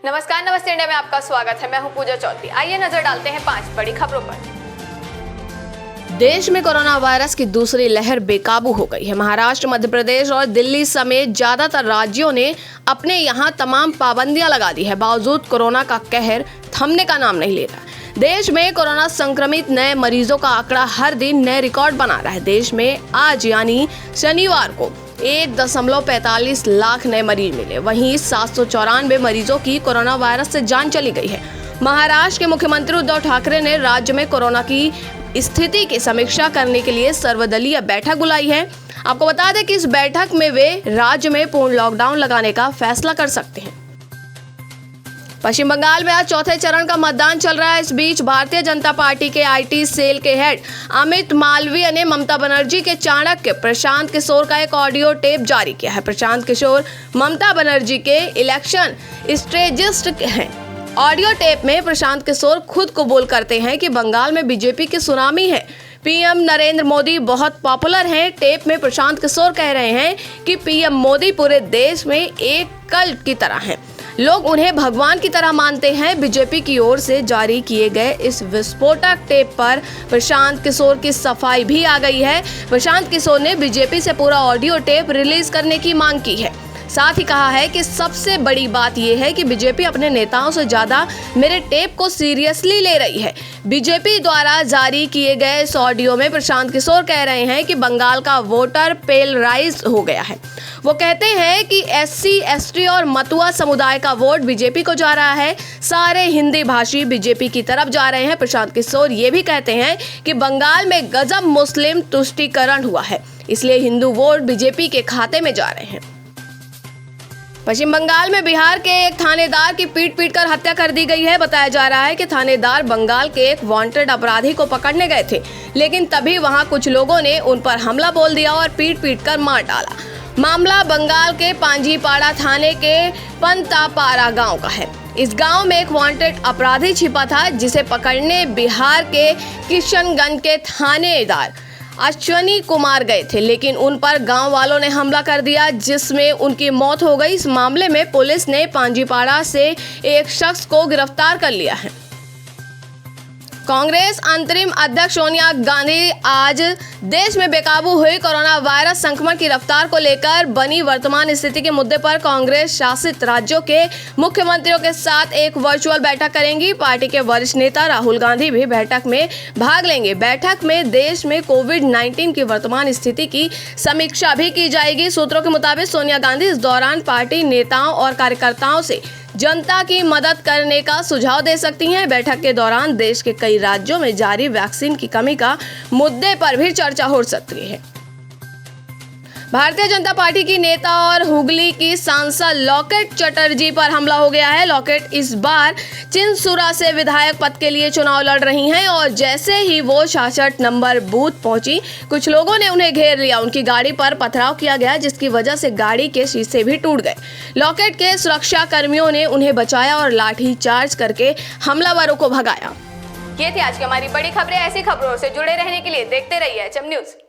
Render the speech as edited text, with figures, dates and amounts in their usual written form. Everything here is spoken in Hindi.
नमस्कार, नमस्ते इंडिया में आपका स्वागत है। मैं हूं पूजा चौधरी। आइए नजर डालते हैं 5 बड़ी खबरों पर। देश में कोरोना वायरस की दूसरी लहर बेकाबू हो गई है। महाराष्ट्र, मध्य प्रदेश और दिल्ली समेत ज्यादातर राज्यों ने अपने यहां तमाम पाबंदियां लगा दी है। बावजूद कोरोना का कहर थमने का नाम नहीं ले रहा। देश में कोरोना संक्रमित नए मरीजों का आंकड़ा हर दिन नए रिकॉर्ड बना रहा है। देश में आज यानी शनिवार को 1.45 लाख नए मरीज मिले। वहीं 794 मरीजों की कोरोना वायरस से जान चली गई है। महाराष्ट्र के मुख्यमंत्री उद्धव ठाकरे ने राज्य में कोरोना की स्थिति की समीक्षा करने के लिए सर्वदलीय बैठक बुलाई है। आपको बता दें कि इस बैठक में वे राज्य में पूर्ण लॉकडाउन लगाने का फैसला कर सकते हैं। पश्चिम बंगाल में आज चौथे चरण का मतदान चल रहा है। इस बीच भारतीय जनता पार्टी के आईटी सेल के हेड अमित मालवीय ने ममता बनर्जी के चाणक्य प्रशांत किशोर का एक ऑडियो टेप जारी किया है। प्रशांत किशोर ममता बनर्जी के इलेक्शन स्ट्रेटेजिस्ट हैं। ऑडियो टेप में प्रशांत किशोर खुद कबूल करते हैं कि बंगाल में बीजेपी की सुनामी है। पीएम नरेंद्र मोदी बहुत पॉपुलर हैं। टेप में प्रशांत किशोर कह रहे हैं कि पीएम मोदी पूरे देश में एक कल्ट की तरह हैं। लोग उन्हें भगवान की तरह मानते हैं। बीजेपी की ओर से जारी किए गए इस विस्फोटक टेप पर प्रशांत किशोर की सफाई भी आ गई है। प्रशांत किशोर ने बीजेपी से पूरा ऑडियो टेप रिलीज करने की मांग की है। साथ ही कहा है कि सबसे बड़ी बात यह है कि बीजेपी अपने नेताओं से ज्यादा मेरे टेप को सीरियसली ले रही है। बीजेपी द्वारा जारी किए गए इस ऑडियो में प्रशांत किशोर कह रहे हैं कि बंगाल का वोटर पेलराइज हो गया है। वो कहते हैं कि एससी, एसटी और मतुआ समुदाय का वोट बीजेपी को जा रहा है। सारे हिंदी भाषी बीजेपी की तरफ जा रहे हैं। प्रशांत किशोर ये भी कहते हैं कि बंगाल में गजब मुस्लिम तुष्टीकरण हुआ है, इसलिए हिंदू वोट बीजेपी के खाते में जा रहे हैं। पश्चिम बंगाल में बिहार के एक थानेदार की पीट कर हत्या कर दी गई है। बताया जा रहा है कि थानेदार बंगाल के एक वांटेड अपराधी को पकड़ने गए थे, लेकिन तभी वहां कुछ लोगों ने उन पर हमला बोल दिया और पीट कर मार डाला। मामला बंगाल के पांजीपाड़ा थाने के पंतापारा गांव का है। इस गांव में एक वांटेड अपराधी छिपा था, जिसे पकड़ने बिहार के किशनगंज के थानेदार अश्वनी कुमार गए थे, लेकिन उन पर गांव वालों ने हमला कर दिया, जिसमें उनकी मौत हो गई। इस मामले में पुलिस ने पांजीपाड़ा से एक शख्स को गिरफ्तार कर लिया है। कांग्रेस अंतरिम अध्यक्ष सोनिया गांधी आज देश में बेकाबू हुई कोरोना वायरस संक्रमण की रफ्तार को लेकर बनी वर्तमान स्थिति के मुद्दे पर कांग्रेस शासित राज्यों के मुख्यमंत्रियों के साथ एक वर्चुअल बैठक करेंगी। पार्टी के वरिष्ठ नेता राहुल गांधी भी बैठक में भाग लेंगे। बैठक में देश में कोविड-19 की वर्तमान स्थिति की समीक्षा भी की जाएगी। सूत्रों के मुताबिक सोनिया गांधी इस दौरान पार्टी नेताओं और कार्यकर्ताओं से जनता की मदद करने का सुझाव दे सकती हैं। बैठक के दौरान देश के कई राज्यों में जारी वैक्सीन की कमी का मुद्दे पर भी चर्चा हो सकती है। भारतीय जनता पार्टी की नेता और हुगली की सांसद लॉकेट चटर्जी पर हमला हो गया है। लॉकेट इस बार चिनसुरा से विधायक पद के लिए चुनाव लड़ रही हैं और जैसे ही वो 66 नंबर बूथ पहुंची, कुछ लोगों ने उन्हें घेर लिया। उनकी गाड़ी पर पथराव किया गया, जिसकी वजह से गाड़ी के शीशे भी टूट गए। लॉकेट के सुरक्षा कर्मियों ने उन्हें बचाया और लाठी चार्ज करके हमलावरों को भगाया। ये थी आज की हमारी बड़ी खबरें। ऐसी खबरों से जुड़े रहने के लिए देखते रहिए एचएम न्यूज़।